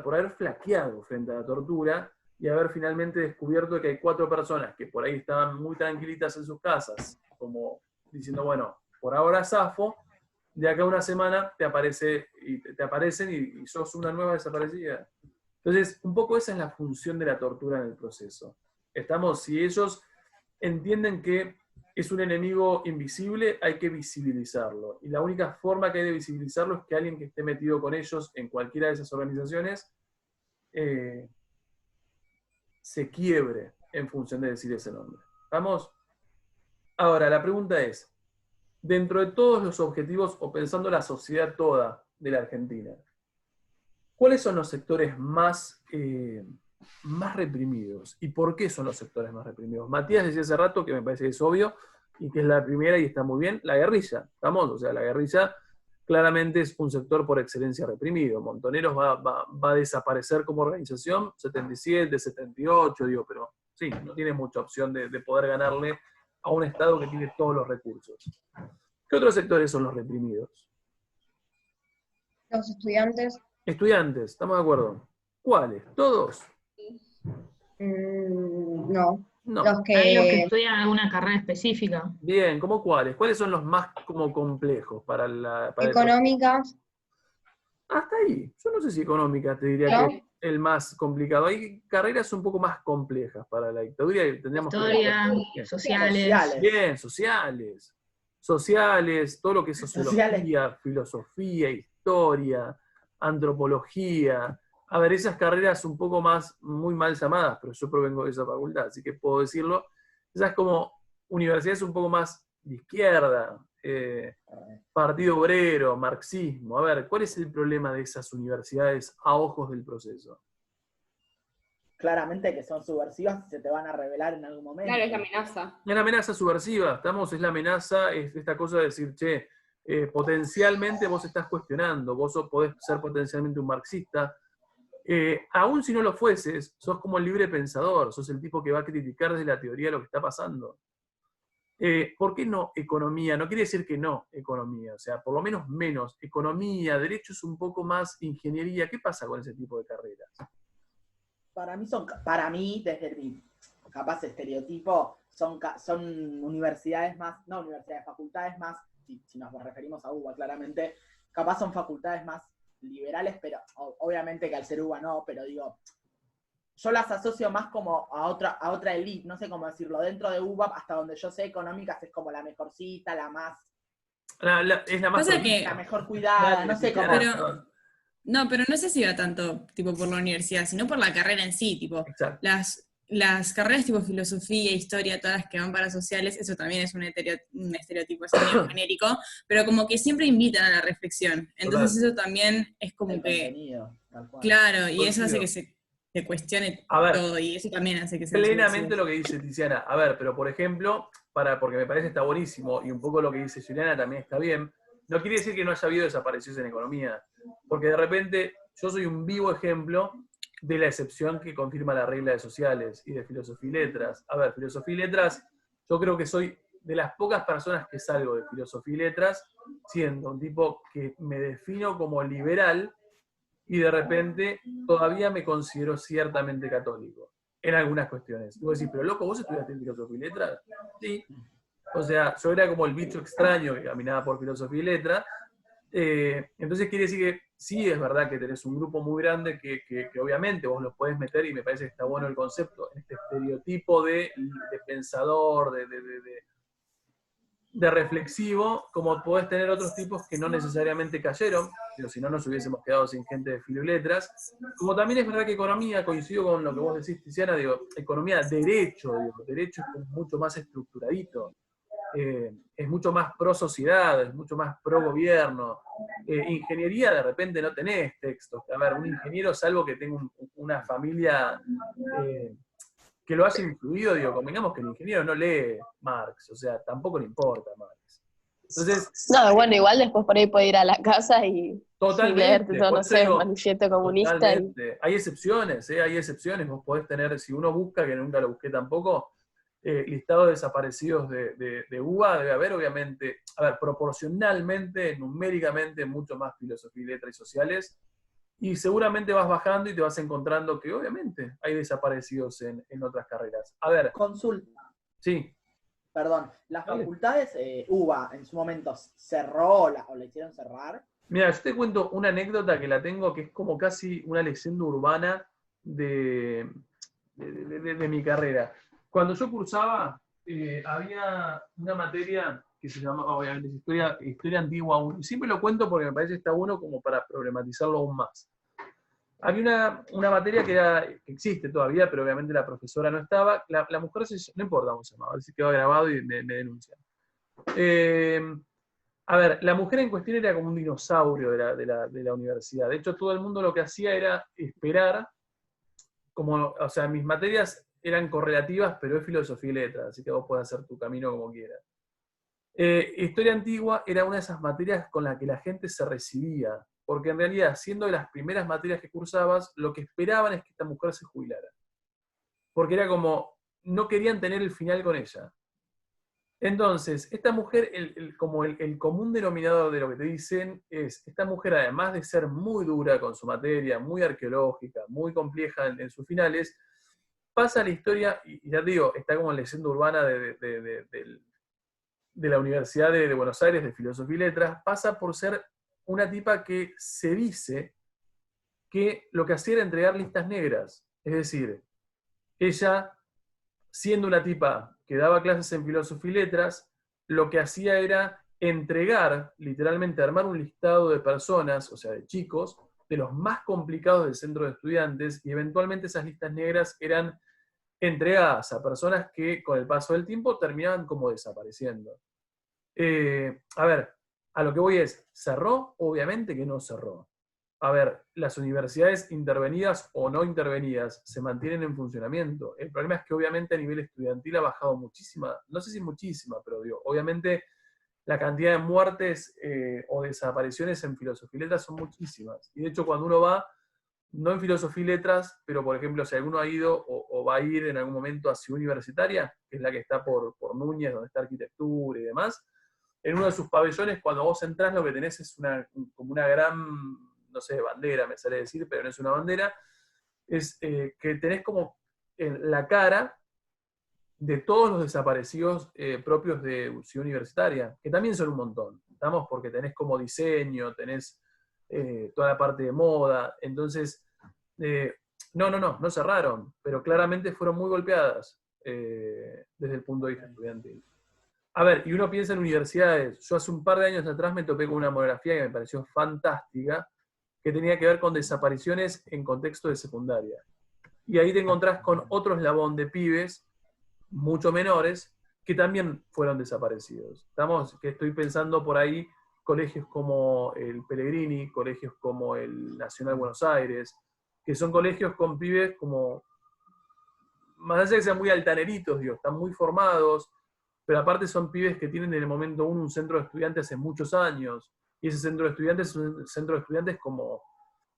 por haber flaqueado frente a la tortura y haber finalmente descubierto que hay 4 personas que por ahí estaban muy tranquilitas en sus casas, como diciendo, bueno, por ahora zafo, de acá a una semana te aparecen y sos una nueva desaparecida. Entonces, un poco esa es la función de la tortura en el proceso. Si ellos entienden que es un enemigo invisible, hay que visibilizarlo. Y la única forma que hay de visibilizarlo es que alguien que esté metido con ellos en cualquiera de esas organizaciones se quiebre en función de decir ese nombre. ¿Vamos? Ahora, la pregunta es, dentro de todos los objetivos, o pensando la sociedad toda de la Argentina, ¿cuáles son los sectores más reprimidos? ¿Y por qué son los sectores más reprimidos? Matías decía hace rato, que me parece que es obvio, y que es la primera y está muy bien, la guerrilla. ¿Estamos? O sea, la guerrilla claramente es un sector por excelencia reprimido. Montoneros va a desaparecer como organización, 77, 78, digo, pero sí, no tiene mucha opción de poder ganarle a un Estado que tiene todos los recursos. ¿Qué otros sectores son los reprimidos? Los estudiantes. Estudiantes, ¿estamos de acuerdo? ¿Cuáles? ¿Todos? No. No. Los Los que que estudian alguna carrera específica. Bien, ¿cómo cuáles? ¿Cuáles son los más como complejos para el económicas. Hasta ahí. Yo no sé si económica te diría ¿No? que es el más complicado. Hay carreras un poco más complejas para la dictadura y tendríamos Historia, que... sociales. Bien, sociales. Sociales, todo lo que es sociología, filosofía, historia, antropología. A ver, esas carreras un poco más, muy mal llamadas, pero yo provengo de esa facultad, así que puedo decirlo. Esas como universidades un poco más de izquierda, Partido Obrero, marxismo. A ver, ¿cuál es el problema de esas universidades a ojos del proceso? Claramente que son subversivas y se te van a revelar en algún momento. Claro, es la amenaza. Es la amenaza subversiva, es la amenaza, es esta cosa de decir, che, potencialmente vos estás cuestionando, vos podés ser potencialmente un marxista, aún si no lo fueses, sos como el libre pensador, sos el tipo que va a criticar desde la teoría lo que está pasando. ¿Por qué no economía? No quiere decir que no economía, o sea, por lo menos economía, derecho es un poco más ingeniería. ¿Qué pasa con ese tipo de carreras? Para mí, desde mi capaz estereotipo, son universidades más, no universidades, facultades más, si nos referimos a UBA claramente, capaz son facultades más liberales, pero obviamente que al ser UBA no, pero digo, yo las asocio más como a otra elite, no sé cómo decirlo, dentro de UBA, hasta donde yo sé, económicas es como la mejorcita, la más... es la más... Pasa que- La mejor cuidada, no sé cómo... Pero no sé si va tanto tipo por la universidad, sino por la carrera en sí, tipo, Exacto. las carreras tipo filosofía, historia, todas las que van para sociales, eso también es un estereotipo así medio genérico, pero como que siempre invitan a la reflexión. Entonces eso también es como el que, contenido, tal cual. claro, y eso hace Coincido. que se cuestione A ver, todo, y eso también hace que se plenamente lo que dice Tiziana. A ver, pero por ejemplo, porque me parece está buenísimo, y un poco lo que dice Juliana también está bien, no quiere decir que no haya habido desaparecidos en economía, porque de repente yo soy un vivo ejemplo de la excepción que confirma la regla de sociales y de filosofía y letras. A ver, filosofía y letras, yo creo que soy de las pocas personas que salgo de filosofía y letras siendo un tipo que me defino como liberal y de repente todavía me considero ciertamente católico en algunas cuestiones. Y vos decís, pero loco, ¿vos estudiaste filosofía y letras? Sí. O sea, yo era como el bicho extraño que caminaba por filosofía y letras. Entonces quiere decir que sí es verdad que tenés un grupo muy grande que obviamente vos lo podés meter, y me parece que está bueno el concepto, en este estereotipo de pensador, de reflexivo, como podés tener otros tipos que no necesariamente cayeron, pero si no nos hubiésemos quedado sin gente de filo y letras. Como también es verdad que economía, coincido con lo que vos decís, Tiziana, digo, economía, derecho es mucho más estructuradito. Es mucho más pro sociedad, es mucho más pro gobierno. Ingeniería de repente no tenés textos. A ver, un ingeniero, salvo que tenga una familia que lo haya influido, digo, convengamos que el ingeniero no lee Marx, o sea, tampoco le importa Marx. Entonces... No, bueno, igual después por ahí puede ir a la casa y leerte todo, no sé, el manifiesto comunista. Totalmente. Hay excepciones, vos podés tener, si uno busca, que nunca lo busqué tampoco, listado de desaparecidos de UBA, debe haber obviamente, a ver, proporcionalmente, numéricamente, mucho más filosofía y letras y sociales, y seguramente vas bajando y te vas encontrando que obviamente hay desaparecidos en otras carreras. A ver. Consulta. Sí. Perdón, ¿las facultades UBA en su momento cerró o la hicieron cerrar? Mira, yo te cuento una anécdota que la tengo, que es como casi una leyenda urbana de mi carrera. Cuando yo cursaba, había una materia que se llamaba, obviamente, historia antigua. Siempre lo cuento porque me parece que está bueno como para problematizarlo aún más. Había una materia que existe todavía, pero obviamente la profesora no estaba. La mujer no importa cómo se llamaba, a ver si quedó grabado y me denuncian. A ver, la mujer en cuestión era como un dinosaurio de la universidad. De hecho, todo el mundo lo que hacía era esperar, o sea, mis materias eran correlativas, pero es filosofía y letras, así que vos podés hacer tu camino como quieras. Historia antigua era una de esas materias con las que la gente se recibía, porque en realidad, siendo de las primeras materias que cursabas, lo que esperaban es que esta mujer se jubilara. Porque era como, no querían tener el final con ella. Entonces, esta mujer, como el común denominador de lo que te dicen es, esta mujer, además de ser muy dura con su materia, muy arqueológica, muy compleja en sus finales, pasa la historia, y ya te digo, está como en leyenda urbana de la Universidad de Buenos Aires, de Filosofía y Letras, pasa por ser una tipa que se dice que lo que hacía era entregar listas negras. Es decir, ella, siendo una tipa que daba clases en Filosofía y Letras, lo que hacía era entregar, literalmente armar un listado de personas, o sea, de chicos, de los más complicados del centro de estudiantes, y eventualmente esas listas negras eran entregadas a personas que con el paso del tiempo terminaban como desapareciendo. A ver, a lo que voy es, ¿cerró? Obviamente que no cerró. A ver, las universidades intervenidas o no intervenidas se mantienen en funcionamiento. El problema es que obviamente a nivel estudiantil ha bajado muchísima, no sé si muchísima, pero digo, obviamente la cantidad de muertes o desapariciones en filosofía y letras son muchísimas. Y de hecho cuando uno va, no en filosofía y letras, pero por ejemplo si alguno ha ido o va a ir en algún momento a Ciudad Universitaria, que es la que está por Núñez, donde está arquitectura y demás, en uno de sus pabellones, cuando vos entrás, lo que tenés es como una gran, no sé, bandera, me sale decir, pero no es una bandera, es que tenés como en la cara de todos los desaparecidos propios de Ciudad Universitaria, que también son un montón, ¿estamos? Porque tenés como diseño, tenés toda la parte de moda, entonces, no cerraron, pero claramente fueron muy golpeadas desde el punto de vista estudiantil. A ver, y uno piensa en universidades. Yo hace un par de años atrás me topé con una monografía que me pareció fantástica, que tenía que ver con desapariciones en contexto de secundaria. Y ahí te encontrás con otro eslabón de pibes, mucho menores, que también fueron desaparecidos. Que estoy pensando por ahí colegios como el Pellegrini, colegios como el Nacional Buenos Aires, que son colegios con pibes como, más allá de que sean muy altaneritos, digo, están muy formados, pero aparte son pibes que tienen en el momento uno un centro de estudiantes hace muchos años, y ese centro de estudiantes es un centro de estudiantes como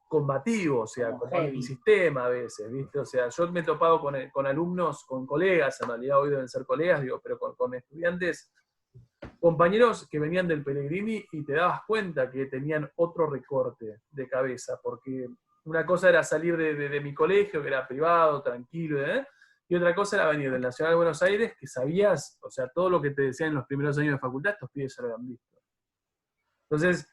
combativo, o sea, como antisistema a veces, ¿viste? O sea, yo me he topado con alumnos, con colegas, en realidad hoy deben ser colegas, digo, pero con estudiantes, compañeros que venían del Pellegrini y te dabas cuenta que tenían otro recorte de cabeza, porque una cosa era salir de mi colegio, que era privado, tranquilo, y otra cosa era venir del Nacional de Buenos Aires, que sabías, o sea, todo lo que te decían en los primeros años de facultad, estos pibes ya lo habían visto. Entonces,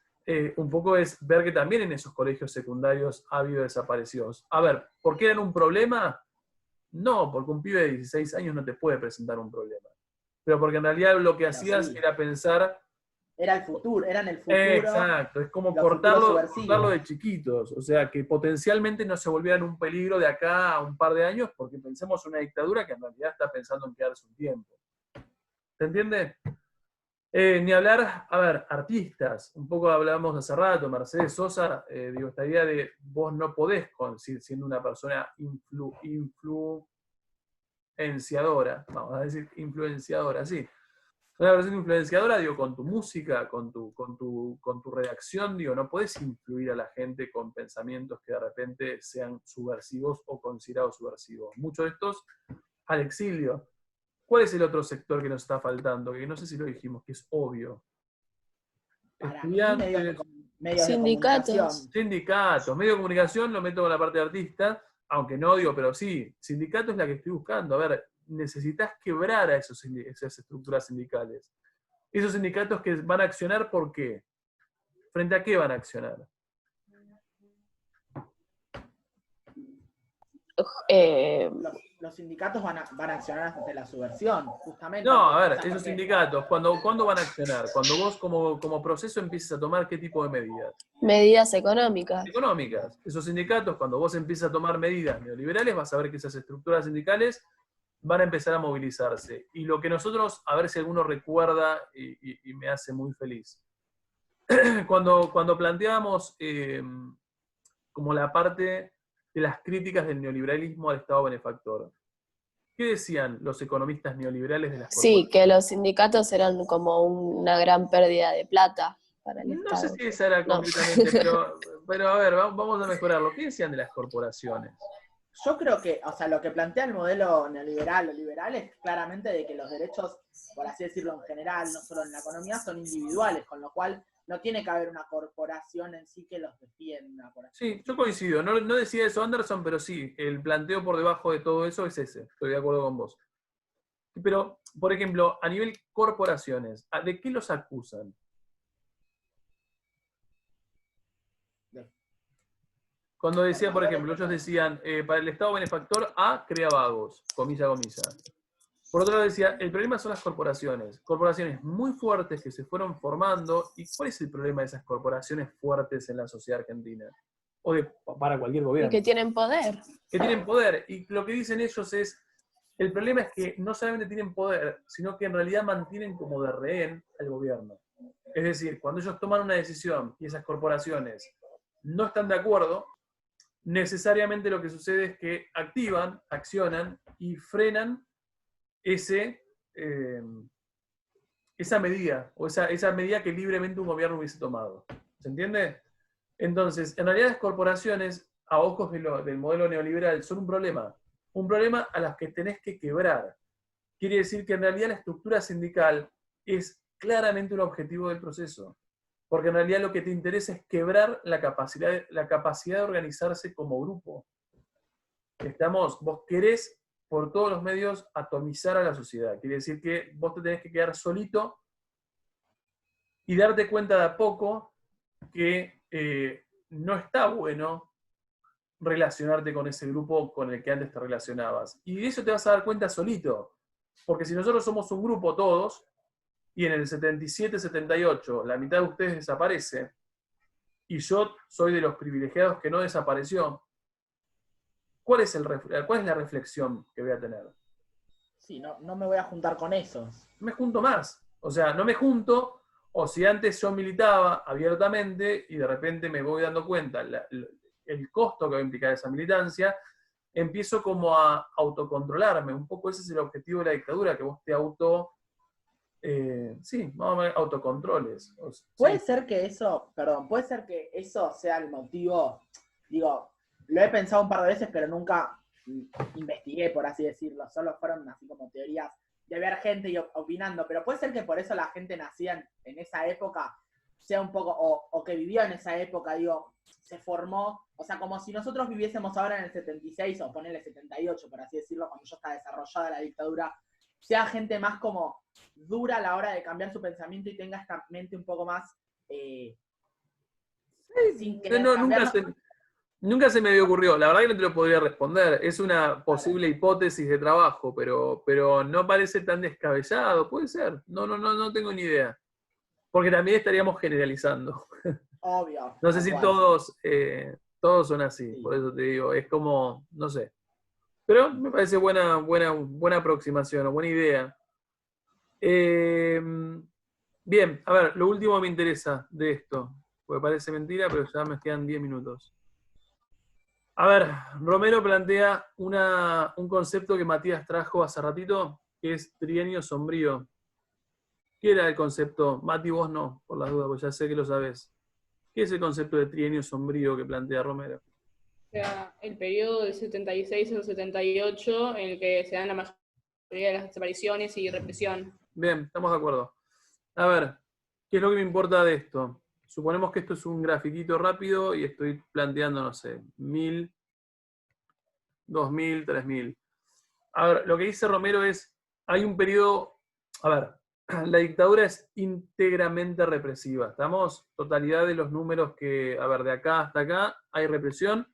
un poco es ver que también en esos colegios secundarios ha habido desaparecidos. A ver, ¿por qué eran un problema? No, porque un pibe de 16 años no te puede presentar un problema. Pero porque en realidad lo que hacías era pensar... Era el futuro, eran el futuro. Exacto, es como cortarlo de chiquitos, o sea, que potencialmente no se volvieran un peligro de acá a un par de años, porque pensemos en una dictadura que en realidad está pensando en quedarse un tiempo. ¿Se entiende? Ni hablar, a ver, artistas, un poco hablábamos hace rato, Mercedes Sosa, digo, esta idea de vos no podés, siendo una persona influenciadora, vamos a decir influenciadora, sí. Una persona influenciadora, digo, con tu música, con tu redacción, digo, no podés influir a la gente con pensamientos que de repente sean subversivos o considerados subversivos. Muchos de estos al exilio. ¿Cuál es el otro sector que nos está faltando? Que no sé si lo dijimos, que es obvio. Estudiantes, medios sindicatos. Sindicatos, medio de comunicación lo meto con la parte de artista, aunque no odio, pero sí, sindicato es la que estoy buscando. A ver, necesitas quebrar a esas estructuras sindicales. Esos sindicatos que van a accionar, ¿por qué? ¿Frente a qué van a accionar? Los sindicatos van a accionar ante la subversión, justamente. No, a ver, esos sindicatos, ¿cuándo van a accionar? Cuando vos como proceso empieces a tomar ¿qué tipo de medidas? Medidas económicas. Económicas. Esos sindicatos, cuando vos empiezas a tomar medidas neoliberales, vas a ver que esas estructuras sindicales van a empezar a movilizarse. Y lo que nosotros, a ver si alguno recuerda y me hace muy feliz. Cuando planteábamos como la parte de las críticas del neoliberalismo al Estado benefactor, ¿qué decían los economistas neoliberales de las corporaciones? Sí, que los sindicatos eran como una gran pérdida de plata para el No Estado. sé si esa era No. completamente, pero a ver, vamos a mejorarlo. ¿Qué decían de las corporaciones? Yo creo que, o sea, lo que plantea el modelo neoliberal o liberal es claramente de que los derechos, por así decirlo en general, no solo en la economía, son individuales, con lo cual no tiene que haber una corporación en sí que los defienda. Por así Sí, decirlo. yo coincido. No decía eso Anderson, pero sí, el planteo por debajo de todo eso es ese. Estoy de acuerdo con vos. Pero, por ejemplo, a nivel corporaciones, ¿de qué los acusan? Cuando decía, por ejemplo, ellos decían, para el Estado benefactor A crea vagos, comilla, comilla. Por otro lado decía, el problema son las corporaciones muy fuertes que se fueron formando. ¿Y cuál es el problema de esas corporaciones fuertes en la sociedad argentina? O para cualquier gobierno. Y que tienen poder. Que tienen poder. Y lo que dicen ellos es, el problema es que no solamente tienen poder, sino que en realidad mantienen como de rehén al gobierno. Es decir, cuando ellos toman una decisión y esas corporaciones no están de acuerdo, necesariamente lo que sucede es que accionan y frenan esa medida, o esa medida que libremente un gobierno hubiese tomado. ¿Se entiende? Entonces, en realidad las corporaciones, a ojos del modelo neoliberal, son un problema a las que tenés que quebrar. Quiere decir que en realidad la estructura sindical es claramente un objetivo del proceso. Porque en realidad lo que te interesa es quebrar la capacidad de organizarse como grupo. Vos querés por todos los medios atomizar a la sociedad. Quiere decir que vos te tenés que quedar solito y darte cuenta de a poco que no está bueno relacionarte con ese grupo con el que antes te relacionabas. Y de eso te vas a dar cuenta solito. Porque si nosotros somos un grupo todos, y en el 77, 78, la mitad de ustedes desaparece, y yo soy de los privilegiados que no desapareció, ¿cuál es la reflexión que voy a tener? Sí, no me voy a juntar con esos. No me junto más. O sea, no me junto, o si antes yo militaba abiertamente y de repente me voy dando cuenta el costo que va a implicar esa militancia, empiezo como a autocontrolarme. Un poco ese es el objetivo de la dictadura, que vos te autocontroles. Puede ser que eso sea el motivo, digo, lo he pensado un par de veces, pero nunca investigué, por así decirlo, solo fueron así como teorías de ver gente y opinando, pero puede ser que por eso la gente nacida en esa época sea un poco, o que vivió en esa época, digo, se formó, o sea, como si nosotros viviésemos ahora en el 76, o ponerle 78, por así decirlo, cuando ya está desarrollada la dictadura, sea gente más como dura a la hora de cambiar su pensamiento y tenga esta mente un poco más sin querer nunca se me había ocurrido. La verdad que no te lo podría responder. Es una posible hipótesis de trabajo, pero no parece tan descabellado. Puede ser. No tengo ni idea. Porque también estaríamos generalizando. Obvio. No sé si todos son así. Sí. Por eso te digo, es como, no sé. Pero me parece buena aproximación o buena idea. Bien, a ver, lo último me interesa de esto, porque parece mentira, pero ya me quedan 10 minutos. A ver, Romero plantea un concepto que Matías trajo hace ratito, que es trienio sombrío. ¿Qué era el concepto? Mati, vos no, por las dudas, porque ya sé que lo sabés. ¿Qué es el concepto de trienio sombrío que plantea Romero? O sea, el periodo del 76 al 78, en el que se dan la mayoría de las desapariciones y represión. Bien, estamos de acuerdo. A ver, ¿qué es lo que me importa de esto? Suponemos que esto es un grafiquito rápido y estoy planteando, no sé, 1000, 2000, 3000. A ver, lo que dice Romero es, hay un periodo, a ver, la dictadura es íntegramente represiva, ¿estamos? Totalidad de los números que, a ver, de acá hasta acá hay represión,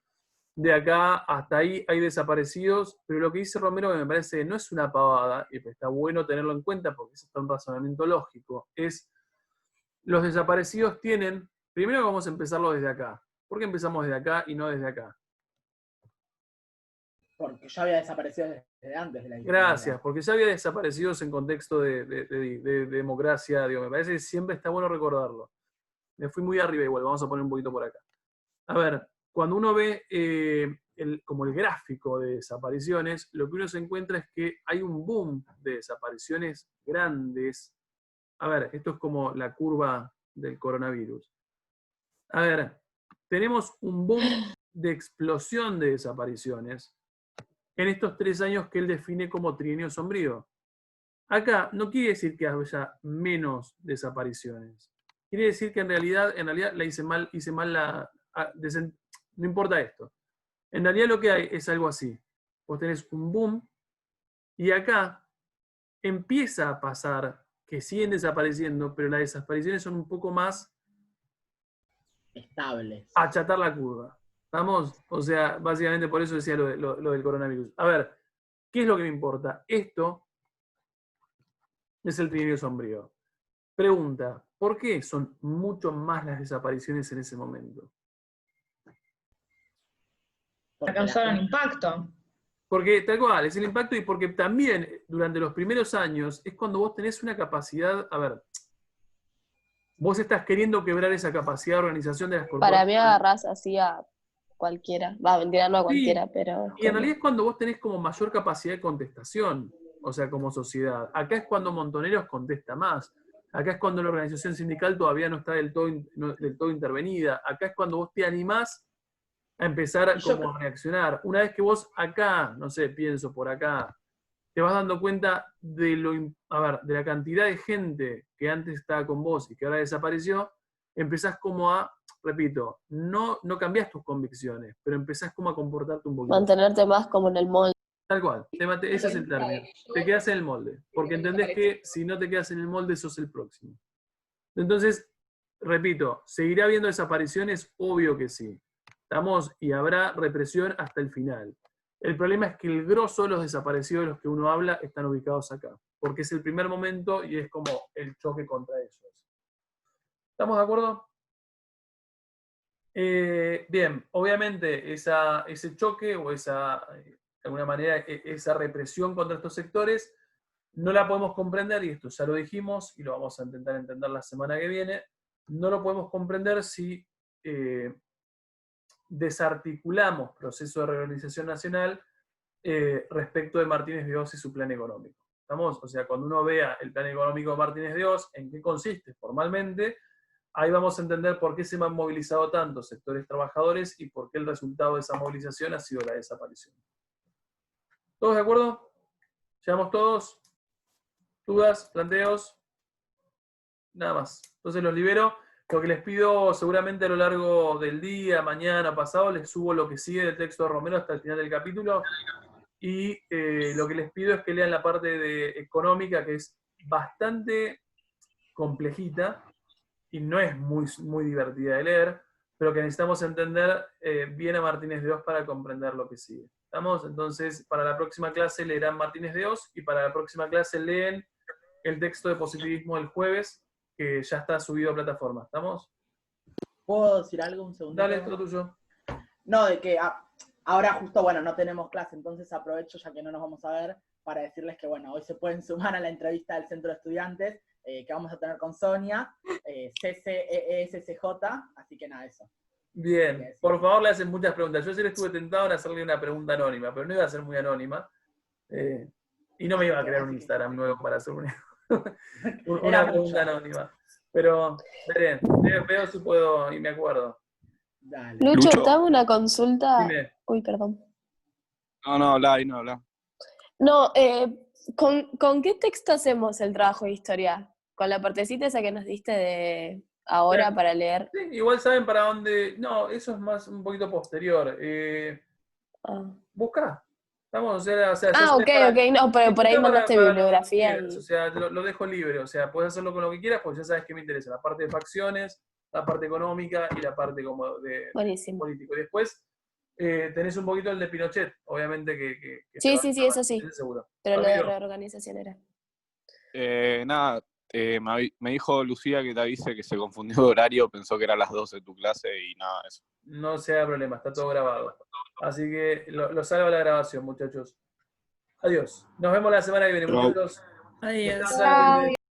de acá hasta ahí hay desaparecidos, pero lo que dice Romero, que me parece que no es una pavada, y está bueno tenerlo en cuenta porque es un razonamiento lógico, es los desaparecidos tienen, primero vamos a empezarlo desde acá. ¿Por qué empezamos desde acá y no desde acá? Porque ya había desaparecido desde antes de la dictadura. Gracias, porque ya había desaparecidos en contexto de democracia, digo, me parece que siempre está bueno recordarlo. Me fui muy arriba igual, vamos a poner un poquito por acá. A ver, cuando uno ve como el gráfico de desapariciones, lo que uno se encuentra es que hay un boom de desapariciones grandes. A ver, esto es como la curva del coronavirus. A ver, tenemos un boom de explosión de desapariciones en estos 3 años que él define como trienio sombrío. Acá no quiere decir que haya menos desapariciones. Quiere decir que en realidad la hice mal no importa esto. En realidad lo que hay es algo así. Vos tenés un boom y acá empieza a pasar que siguen desapareciendo, pero las desapariciones son un poco más estables. Achatar la curva. ¿Estamos? O sea, básicamente por eso decía lo del coronavirus. A ver, ¿qué es lo que me importa? Esto es el trienio sombrío. Pregunta, ¿por qué son mucho más las desapariciones en ese momento? Porque causaron impacto. Porque tal cual, es el impacto y porque también durante los primeros años es cuando vos tenés una capacidad, a ver, vos estás queriendo quebrar esa capacidad de organización de las corporaciones. Para mí agarrás así a cualquiera, mentira, no a cualquiera, sí, pero... Y en realidad es cuando vos tenés como mayor capacidad de contestación, o sea, como sociedad. Acá es cuando Montoneros contesta más. Acá es cuando la organización sindical todavía no está del todo intervenida. Acá es cuando vos te animás a empezar como a reaccionar. Una vez que vos acá, no sé, pienso por acá, te vas dando cuenta de de la cantidad de gente que antes estaba con vos y que ahora desapareció, empezás como a, repito, no cambiás tus convicciones, pero empezás como a comportarte un poquito. Mantenerte más como en el molde. Tal cual, ese es el término. Te quedas en el molde, porque entendés que si no te quedas en el molde, sos el próximo. Entonces, repito, ¿seguirá habiendo desapariciones? Obvio que sí. ¿Estamos? Y habrá represión hasta el final. El problema es que el grosso de los desaparecidos de los que uno habla están ubicados acá, porque es el primer momento y es como el choque contra ellos. ¿Estamos de acuerdo? Bien, obviamente ese choque o de alguna manera, esa represión contra estos sectores no la podemos comprender, y esto ya lo dijimos y lo vamos a intentar entender la semana que viene, no lo podemos comprender si desarticulamos proceso de reorganización nacional respecto de Martínez de Oz y su plan económico. ¿Estamos? O sea, cuando uno vea el plan económico de Martínez de Oz, en qué consiste formalmente, ahí vamos a entender por qué se han movilizado tantos sectores trabajadores y por qué el resultado de esa movilización ha sido la desaparición. ¿Todos de acuerdo? ¿Llegamos todos? ¿Dudas? ¿Planteos? Nada más. Entonces los libero. Lo que les pido seguramente a lo largo del día, mañana, pasado, les subo lo que sigue del texto de Romero hasta el final del capítulo. Y lo que les pido es que lean la parte económica, que es bastante complejita y no es muy divertida de leer, pero que necesitamos entender bien a Martínez de Oz para comprender lo que sigue. ¿Estamos? Entonces, para la próxima clase leerán Martínez de Oz y para la próxima clase leen el texto de positivismo del jueves, que ya está subido a plataforma. ¿Estamos? ¿Puedo decir algo un segundo? Dale, todo tuyo. No, de que ahora justo, bueno, no tenemos clase, entonces aprovecho, ya que no nos vamos a ver, para decirles que, bueno, hoy se pueden sumar a la entrevista del Centro de Estudiantes, que vamos a tener con Sonia, CCESCJ, así que nada, eso. Bien, por favor le hacen muchas preguntas. Yo ayer estuve tentado en hacerle una pregunta anónima, pero no iba a ser muy anónima. Y no me iba a crear un Instagram nuevo para hacer una pregunta anónima. Pero veré, veo si puedo y me acuerdo. Dale. Lucho, te hago una consulta. Dime. Uy, perdón. No, habla. No, ¿Con qué texto hacemos el trabajo de historia? ¿Con la partecita esa que nos diste de ahora para leer? Sí, igual saben para dónde... No, eso es más un poquito posterior. Buscá. Estamos, o sea, ok, no, pero por ahí mandaste bibliografía. O sea, lo dejo libre, o sea, puedes hacerlo con lo que quieras, porque ya sabes que me interesa, la parte de facciones, la parte económica y la parte como de político. Y después tenés un poquito el de Pinochet, obviamente que sí, eso sí. Seguro. Pero lo de reorganización era. Nada, me dijo Lucía que te avise que se confundió de horario, pensó que era las 12 de tu clase y nada, eso. No se da problema, está todo grabado. Así que lo salvo a la grabación, muchachos. Adiós. Nos vemos la semana que viene, muchachos. Adiós.